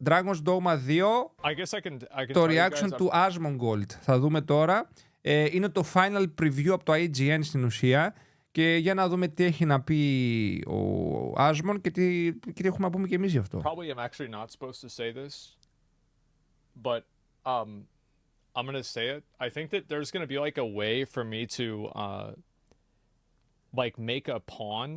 Dragon's Dogma 2, το reaction του Asmongold. Θα δούμε τώρα. Είναι το final preview από το IGN στην ουσία. Και για να δούμε τι έχει να πει ο Asmon και τι έχουμε να πούμε και εμείς γι' αυτό. Probably I'm actually not supposed to say this, but I'm going to say it. I think that there's going to be like a way for me to like make a pawn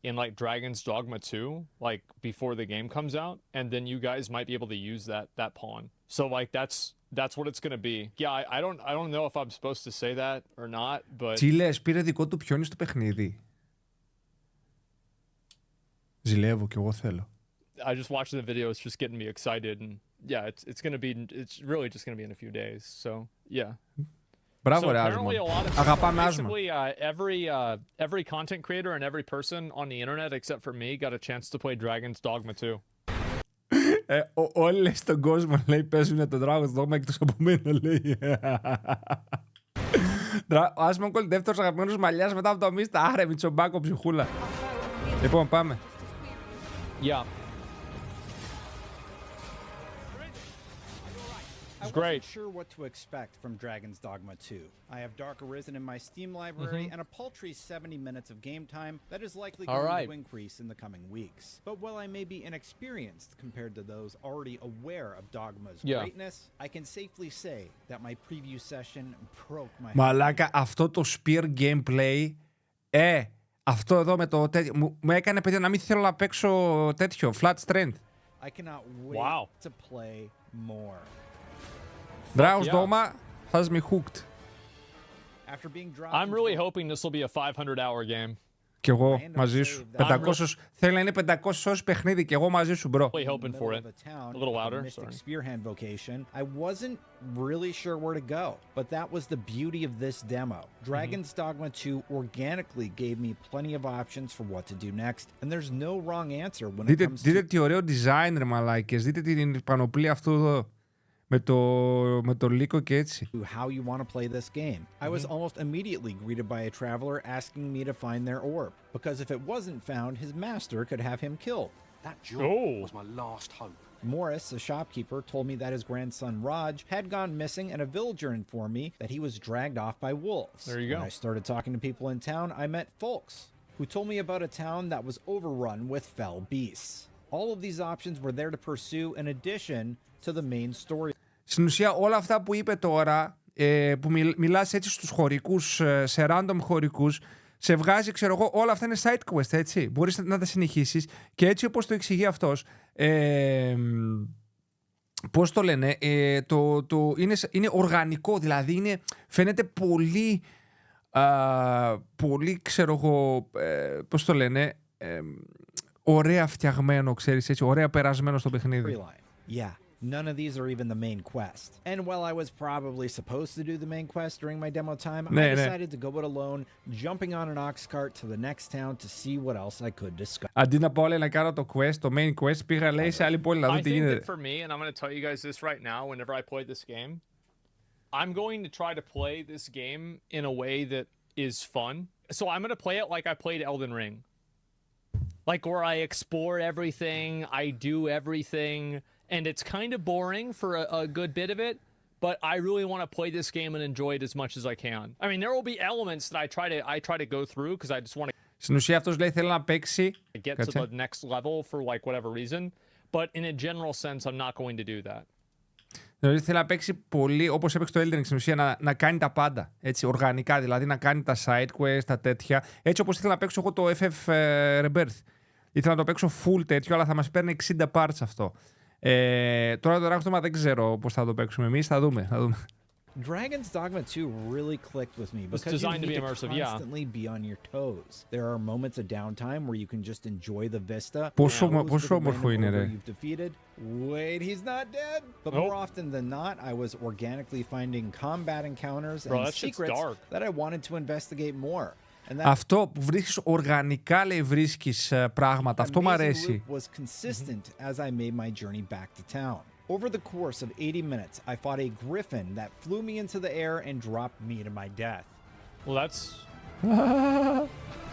in like Dragon's Dogma 2, like before the game comes out, and then you guys might be able to use that pawn. So like that's what it's going to be. Yeah, I don't know if I'm supposed to say that or not, but Τι λες, πήρε δικό του πιόνι στο παιχνίδι. Ζηλεύω κι εγώ θέλω. I just watched the video, it's just getting me excited, and yeah, it's really just going to be in a few days. So, yeah. Μπράβο ρε Asmon. Αγαπάμε Asmon. Basically, every content creator and every person on the internet except for me got a chance to play Dragon's Dogma 2. Όλοι στον κόσμο λέει παίζουν το Dragon's Dogma εκτός από μένα λέει. Ο Asmongold δεύτερος αγαπημένος μαλλιάς μετά από το Mysta. Άρε Μητσομπάκο ψυχούλα. Λοιπόν πάμε. Yeah. I wasn't sure what to expect from Dragon's Dogma 2. I have Dark Arisen in my Steam library and a paltry 70 minutes of game time that is likely going to increase in the coming weeks. But while I may be inexperienced compared to those already aware of Dogma's greatness, I can safely say that my preview session broke my heart. Μαλάκα, αυτό το spear gameplay, αυτό εδώ με το μου έκανε παιδιά να μην θέλω να παίξω τέτοιο, flat strength. I cannot wait to play more. Dragon's Dogma has me hooked. I'm really hoping this will be a 500-hour game. Κι εγώ μαζί σου. 500, θέλει να είναι 500 ώρες παιχνίδι και εγώ μαζί σου, bro. Really hoping for it. A little louder, sorry. Spearhand Vocation. I wasn't really sure where to go, but that was the beauty of this demo. Dragon's Dogma 2 organically gave me plenty of options for what to do next, and there's no wrong answer when it comes to... Δείτε τι ωραίο design, ρε μαλάκες. Δείτε την πανοπλία αυτού εδώ. Με το λύκο και έτσι. How you want to play this game. I was almost immediately greeted by a traveler asking me to find their orb, because if it wasn't found, his master could have him killed. That jewel was my last hope. Morris, a shopkeeper, told me that his grandson Raj had gone missing, and a villager informed me that he was dragged off by wolves. There you go. When I started talking to people in town, I met folks who told me about a town that was overrun with fell beasts. All of these options were there to pursue in addition to the main story. Στην ουσία όλα αυτά που είπε τώρα, που μιλάς έτσι στους χωρικούς, σε random χωρικούς, σε βγάζει, ξέρω εγώ, όλα αυτά είναι side quest, έτσι. Μπορείς να τα συνεχίσεις και έτσι όπως το εξηγεί αυτός, πώς το λένε, είναι οργανικό, δηλαδή φαίνεται πολύ, πολύ, ξέρω εγώ, πώς το λένε, ωραία φτιαγμένο, ξέρεις, έτσι, ωραία περασμένο στο παιχνίδι. Yeah. None of these are even the main quest. And while I was probably supposed to do the main quest during my demo time, I decided to go it alone, jumping on an ox cart to the next town to see what else I could discover. Αντί να πάω να κάνω το quest, το main quest, πήγα λέει σε άλλη πόλη να δω τι γίνεται. I think that for me, and I'm going to tell you guys this right now, whenever I play this game, I'm going to try to play this game in a way that is fun. So I'm going to play it like I played Elden Ring. Like where I explore everything, I do everything, and it's kind of boring for a good bit of it, but I really want to play this game and enjoy it as much as I can. I mean, there will be elements that I try to go through because I just want to Στην ουσία αυτός λέει θέλει να παίξει get to the next level for like whatever reason, but in a general sense I'm not going to do that. Δηλαδή θέλει να παίξει πολύ όπως έπαιξε το Elden Ring, στην ουσία να κάνει τα πάντα, έτσι, οργανικά, δηλαδή να κάνει τα side quests, τα τέτοια, έτσι όπως ήθελα να παίξω εγώ το FF Rebirth. Ήθελα να το παίξω full τέτοιο, αλλά θα μας παίρνει 60 parts αυτό. Τώρα το Dragon's Dogma δεν ξέρω πώς θα το παίξουμε εμείς, θα δούμε. Dragon's Dogma 2 really clicked with me because you need to constantly be on your toes. There are moments of downtime where you can just enjoy the vista. Πόσο όμορφο είναι, ρε. Wait, he's not dead. But more often than not, I was organically finding combat encounters and secrets that I wanted to investigate more. Αυτό που βρίσκεις οργανικά, λέει, βρίσκεις πράγματα. Αυτό μου αρέσει. Was consistent as I made my journey back to town. Over the course of 80 minutes, I fought a griffin that flew me into the air and dropped me to my death. Well, that's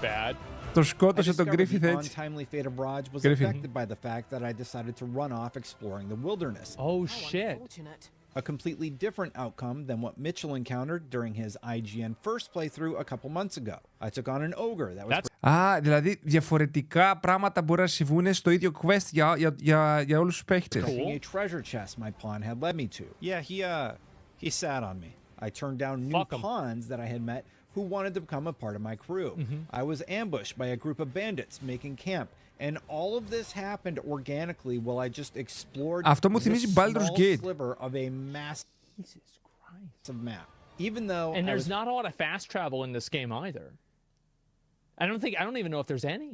bad. Το σκότωσε τον Γκρίφιθ The έτσι. untimely fate of Raj was Griffin. affected by the fact that I decided to run off exploring the wilderness. Oh shit. A completely different outcome than what Mitchell encountered during his IGN first playthrough a couple months ago. I took on an ogre that was Α, δηλαδή διαφορετικά πράγματα μπορεί να συμβούν στο ίδιο quest για όλους τους παίχτες. a treasure chest my pawn had led me to. Yeah, he sat on me. I turned down new Fuck 'em. pawns that I had met who wanted to become a part of my crew. I was ambushed by a group of bandits making camp. And all of this happened organically while I just explored Αυτό μου this θυμίζει small Baldur's Gate. sliver of a massive map. Even though And I there's was not a lot of fast travel in this game either. I don't even know if there's any.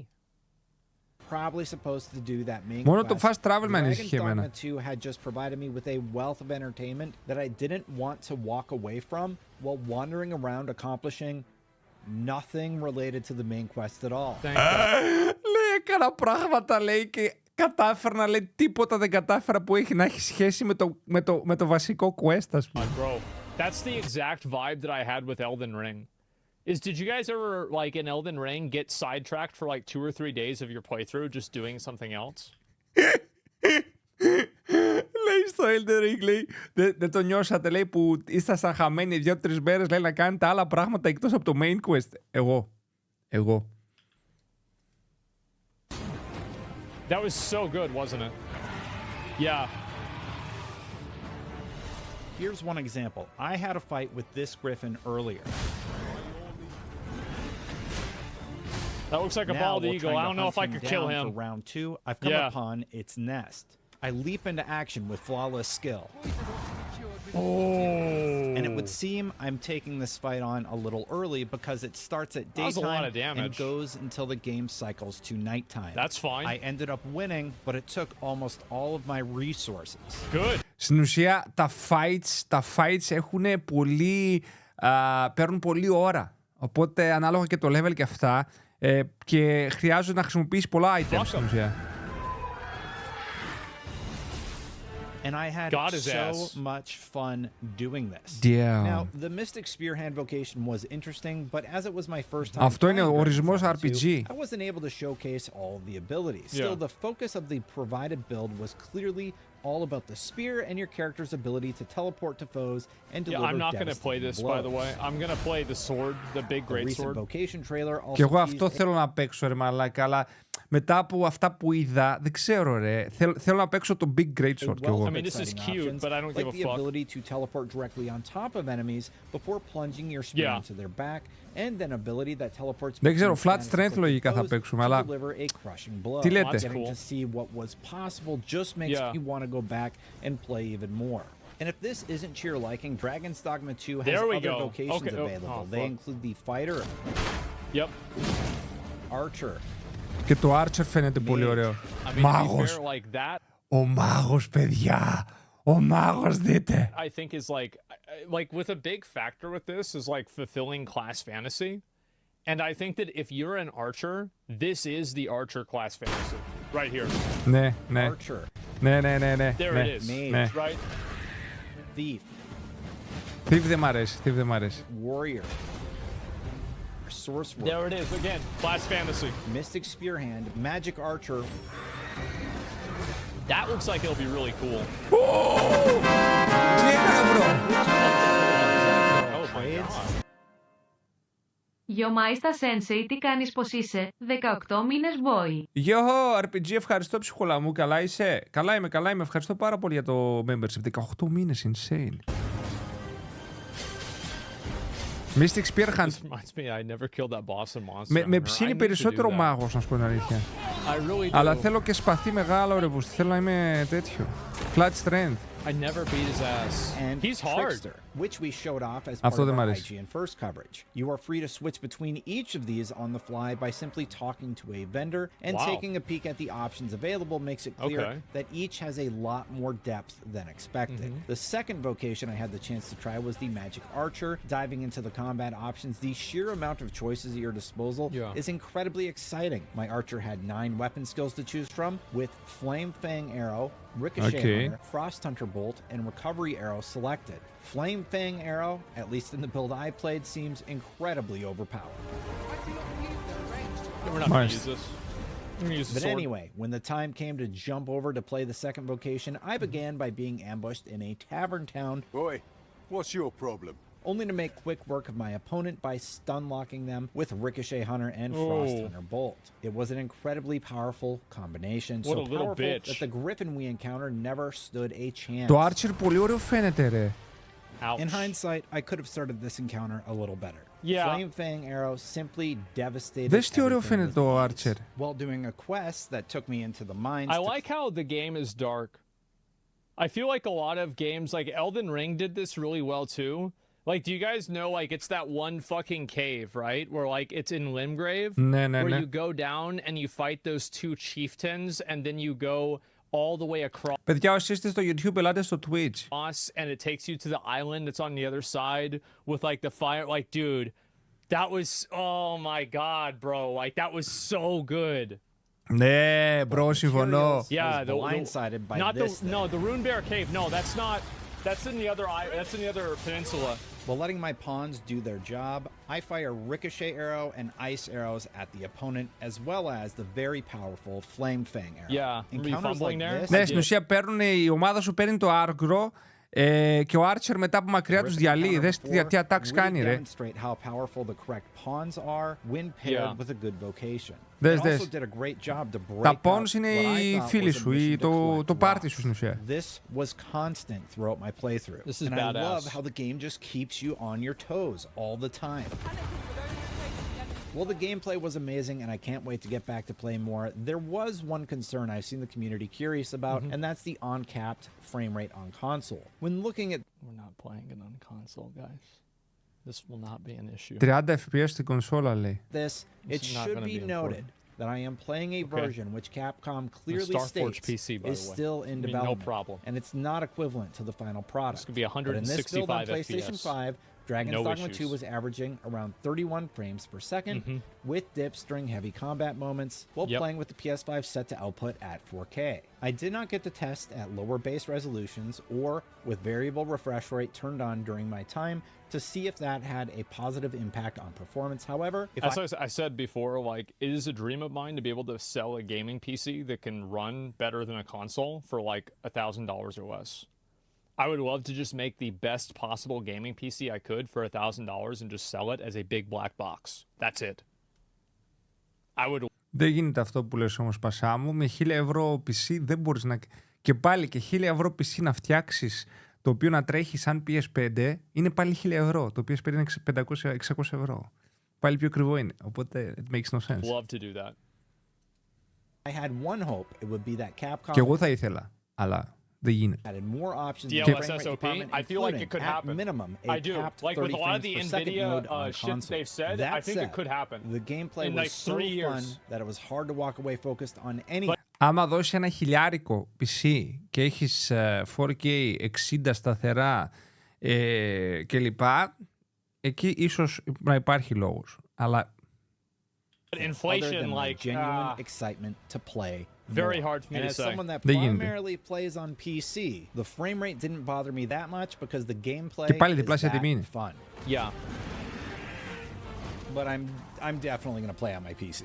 probably supposed to do that main Μόνο το quest, fast travel με ανησυχεί Dragon's εμένα. Dogma 2 had just provided me with a wealth of entertainment that I didn't want to walk away from while wandering around accomplishing nothing related to the main quest at all. Thank God. Λέει έκανα πράγματα λέει και κατάφερα λέει τίποτα δεν κατάφερα που έχει να έχει σχέση με το βασικό quest ας πούμε. Bro, that's the exact vibe that I had with Elden Ring. Did you guys ever, like in Elden Ring, get sidetracked for like 2 or 3 days of your playthrough just doing something else? Λέει στο Elden Ring, λέει, δεν το νιώσατε, λέει, που ήσασταν χαμένοι 2-3 μέρες, λέει, να κάνετε άλλα πράγματα εκτός από το main quest. Εγώ. That was so good, wasn't it? Yeah. Here's one example. I had a fight with this griffin earlier. That looks like a Now, bald while eagle. trying I to don't know if I hunt could him kill down him. For round 2, I've come Yeah. upon its nest. I leap into action with flawless skill. Oh. And it would seem I'm taking this fight on a little early because it starts at That was a lot daytime of damage. and goes until the game cycles to nighttime. That's fine. I ended up winning, but it took almost all of my resources. Good. Στην ουσία, τα fights έχουν πολύ, παίρνουν πολλή ώρα. Οπότε, ανάλογα και το level και αυτά, και χρειάζεται να χρησιμοποιήσει πολλά items στην ουσία. And I had God his so ass. much fun doing this. Damn. Now, the Mystic Spear Hand vocation was interesting, but as it was my first time Αυτό είναι ο trying ορισμός Dragon's Dogma 2, RPG. I wasn't able to showcase all of the abilities. Yeah. Still, the focus of the provided build was clearly all about the spear and your character's ability to teleport to foes and deliver Yeah, I'm not going to play this, by the way. I'm going to play the sword, the big The great recent sword. Vocation trailer also Και εγώ αυτό teased θέλω να παίξω, ρε μαλάκα, αλλά μετά από αυτά που είδα, δεν ξέρω, ρε. Θέλω να παίξω το Big Great Sword κι εγώ. I mean, this is cute, but I don't give a like the fuck. ability to teleport directly on top of enemies before plunging your spear Yeah. into their back, and an ability that teleports. Δεν ξέρω, between flat planets strength with λογικά θα foes παίξουμε, to αλλά deliver a crushing blow. τι λέτε? Getting Cool. to see what was possible just makes Yeah. me want to go back and play even more. And if this isn't to your liking, Dragon's Dogma 2 has There we other go. vocations Okay. available. Oh, They fuck. include the fighter, Yep. archer, Και το Archer φαίνεται πολύ ωραίο. I mean, to be Μάγος. fair, like that, Ο μάγος, παιδιά. Ο μάγος, δείτε. I think is like with a big factor with this is like fulfilling class fantasy. And I think that if you're an archer, this is the archer class fantasy. Right here. Ναι, ναι. archer, Ναι. There ναι, it is. ναι. Right? thief, Thief δεν μ' αρέσει. warrior, sorcerer. There it is again. Class fantasy. Mystic Spear Hand, Magic Archer, That looks like it'll be really cool. Τι έκανα, bro? Oh my god. Γιο Mysta Sensei, τι κάνεις, πως είσαι? 18 μήνες boy. Γιο RPG, ευχαριστώ ψυχολά μου. Καλά είσαι? Καλά είμαι. Ευχαριστώ πάρα πολύ για το membership. 18 μήνες, insane. Mystic Spear Hand. This reminds me, I never killed that boss in Monster Με Hunter. I ψήνει need to περισσότερο do that. μάγος, να σου πω την αλήθεια. I really do. Αλλά θέλω και σπαθί μεγάλο, ρε βούστη. Θέλω να είμαι τέτοιο. Flat strength. I never beat his ass. and He's hard. Trickster, which we showed off as part Αυτό of δεν μ' our αρέσει. IGN first coverage. You are free to switch between each of these on the fly by simply talking to a vendor, and Wow. taking a peek at the options available makes it clear Okay. that each has a lot more depth than expected. The second vocation I had the chance to try was the Magic Archer. Diving into the combat options, the sheer amount of choices at your disposal Yeah. is incredibly exciting. My Archer had 9 weapon skills to choose from, with Flame Fang Arrow, Ricochet Okay. Hunter, Frost Hunter Bolt, and Recovery Arrow selected. Flame Fang Arrow, at least in the build I played, seems incredibly overpowered. We're not going to use this. I'm going to use the But sword. anyway, when the time came to jump over to play the second vocation, I began by being ambushed in a tavern town. Boy, what's your problem? Only to make quick work of my opponent by stun-locking them with Ricochet Hunter and Frost Hunter Bolt. It was an incredibly powerful combination, What so a little powerful bitch. that the Griffin we encountered never stood a chance. Το Archer πολύ ωραίο φαίνεται, ρε. Ouch. In hindsight, I could have started this encounter a little better. Yeah. Flame Fang Arrow simply devastated Δες τι ωραίο everything φαίνεται with το ease. Archer. While doing a quest that took me into the mines I to like how the game is dark. I feel like a lot of games, like Elden Ring did this really well too. Like, do you guys know, like, it's that one fucking cave, right? Where, like, it's in Limgrave. Ναι, ναι, where ναι. you go down and you fight those two chieftains and then you go all the way across Παιδιά, όσοι είστε στο YouTube, ελάτε στο Twitch. and it takes you to the island that's on the other side with, like, the fire. Like, dude, that was, oh my god, bro. Like, that was so good. Ναι, μπρο, συμφωνώ. Yeah, was blindsided by not this the no, the Rune Bear Cave. No, that's not. That's in the other. That's in the other peninsula. While letting my pawns do their job, I fire Ricochet Arrow and Ice Arrows at the opponent, as well as the very powerful Flame Fang Arrow. Yeah, were you fumbling there? Ναι, στην ουσία παίρνουν, η ομάδα σου παίρνει το άργρο και ο Archer μετά από μακριά τους διαλύει. Δες τι attacks κάνει, ρε. Δες, δες. Τα pawns είναι οι φίλοι σου ή το πάρτι σου στην ουσία. This was constant throughout my playthrough. This is and I badass. love how the game just keeps you on your toes all the time. While the gameplay was amazing and I can't wait to get back to play more, there was one concern I've seen the community curious about, and that's the uncapped frame rate on console. When looking at... We're not playing it on console, guys. This will not be an issue. 30 FPS στην κονσόλα, λέει. this, it is not should gonna be be noted important. that I am playing a version which Capcom clearly Starforge states PC, by is the way. still in I mean, no development, problem. and it's not equivalent to the final product. This could be But in this build on 165 PlayStation FPS. 5, Dragon's No Dogma 2 issues. was averaging around 31 frames per second, with dips during heavy combat moments, while Yep. playing with the PS5 set to output at 4K. I did not get to test at lower base resolutions or with variable refresh rate turned on during my time to see if that had a positive impact on performance. However, if As I said before, like, it is a dream of mine to be able to sell a gaming PC that can run better than a console for like $1,000 or less. I would love to just make the best possible gaming PC I could for $1,000 and just sell it as a big black box. That's it. I would. Δεν γίνεται αυτό που λες όμως, Πασά μου. Με 1.000 ευρώ PC δεν μπορείς να... Και πάλι και 1.000 ευρώ PC να φτιάξεις το οποίο να τρέχει σαν PS5 είναι πάλι 1.000 ευρώ. Το PS5 είναι 500-600 ευρώ. Πάλι πιο ακριβό είναι. Οπότε it makes no sense. Love to do that. I had one hope, it would be that Capcom Και εγώ θα ήθελα, αλλά δεν γίνεται. added more options. DLSS in the frame rate OP, department, I feel like it including, could at happen. minimum, a I do. capped Like 30 with a lot of frames the per second NVIDIA mode on shit console. they've said, That I think said, it could happen. The gameplay in was like so 3 years. fun that it was hard to walk away focused on any. Άμα δώσει ένα χιλιάρικο PC και έχεις 4K 60 σταθερά κλπ, εκεί ίσως να υπάρχει λόγος. Αλλά other Inflation, than my like, genuine excitement to play. very more. hard for me and to as say. someone that Δεν γίνεται. primarily plays on PC, the frame rate didn't bother me that much because the gameplay Και πάλι is διπλάσια τιμή that είναι. fun. Yeah. But I'm definitely going to play on my PC.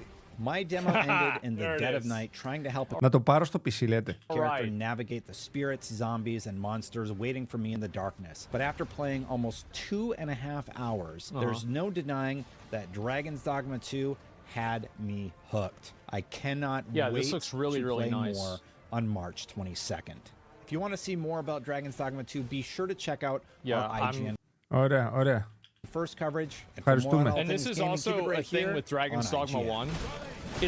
My demo ended in the There it dead of is. night trying to help a να το πάρω στο PC, λέτε. character Right. navigate the spirits, zombies, and monsters waiting for me in the darkness. But after playing almost 2.5 hours, there's no denying that Dragon's Dogma 2 had me hooked. I cannot Yeah, wait this looks really, to really play nice. more on March 22nd. If you want to see more about Dragon's Dogma 2, be sure to check out Yeah, our IGN Ωραία, ωραία. first coverage. And for more on Ευχαριστούμε. all And this things is gaming, also keep it a right thing here with Dragon's on Dogma IGN. 1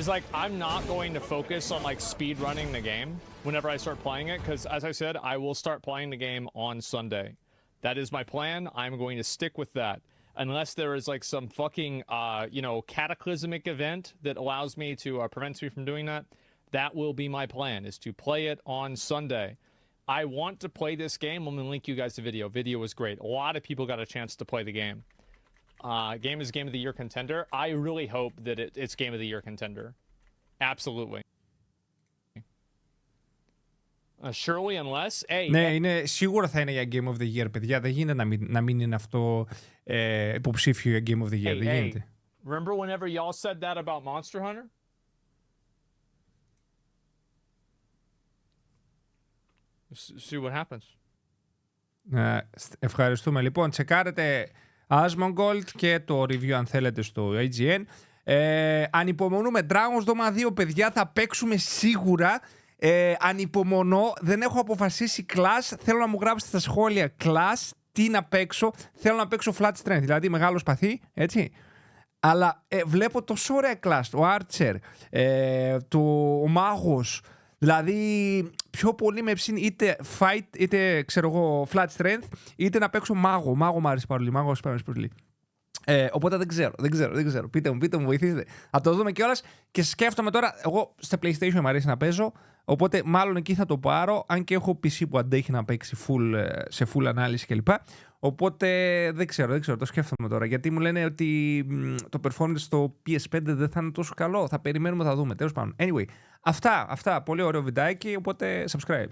is like I'm not going to focus on like speed running the game whenever I start playing it because as I said I will start playing the game on Sunday. That is my plan. I'm going to stick with that unless there is like some fucking cataclysmic event that allows me to prevents me from doing that. That will be my plan is to play it on Sunday. I want to play this game. I'm going to link you guys the video. Video was great. A lot of people got a chance to play the game. Game is Game of the Year contender. I really hope that it's Game of the Year contender. Absolutely. Surely unless... Hey, Ναι, σίγουρα θα είναι για Game of the Year, παιδιά. Δεν γίνεται να μην είναι αυτό υποψήφιο για Game of the Year. Δεν γίνεται. Remember whenever y'all said that about Monster Hunter? See what happens. Ευχαριστούμε. Λοιπόν, τσεκάρετε Asmongold και το review αν θέλετε στο IGN. Ανυπομονούμε. Dragon's Dogma 2, παιδιά, θα παίξουμε σίγουρα. Ανυπομονώ. Δεν έχω αποφασίσει class. Θέλω να μου γράψετε στα σχόλια class. Τι να παίξω. Θέλω να παίξω flat strength, δηλαδή μεγάλο σπαθί, έτσι. Αλλά βλέπω τόσο ωραία class. Ο Archer, ο Μάγος. Δηλαδή, πιο πολύ με ψήνει είτε fight, είτε ξέρω εγώ flat strength, είτε να παίξω μάγο. Μάγο μου άρεσε πολύ. Μάγο μου άρεσε πολύ. Οπότε δεν ξέρω. Πείτε μου, βοηθήστε. Θα το δούμε κιόλας. Και σκέφτομαι τώρα, εγώ στα PlayStation μου αρέσει να παίζω. Οπότε μάλλον εκεί θα το πάρω. Αν και έχω PC που αντέχει να παίξει σε full ανάλυση κλπ. Οπότε δεν ξέρω, το σκέφτομαι τώρα. Γιατί μου λένε ότι το performance στο PS5 δεν θα είναι τόσο καλό. Θα περιμένουμε, θα δούμε. Τέλος πάντων. Anyway, αυτά. Πολύ ωραίο βιντεάκι. Οπότε subscribe.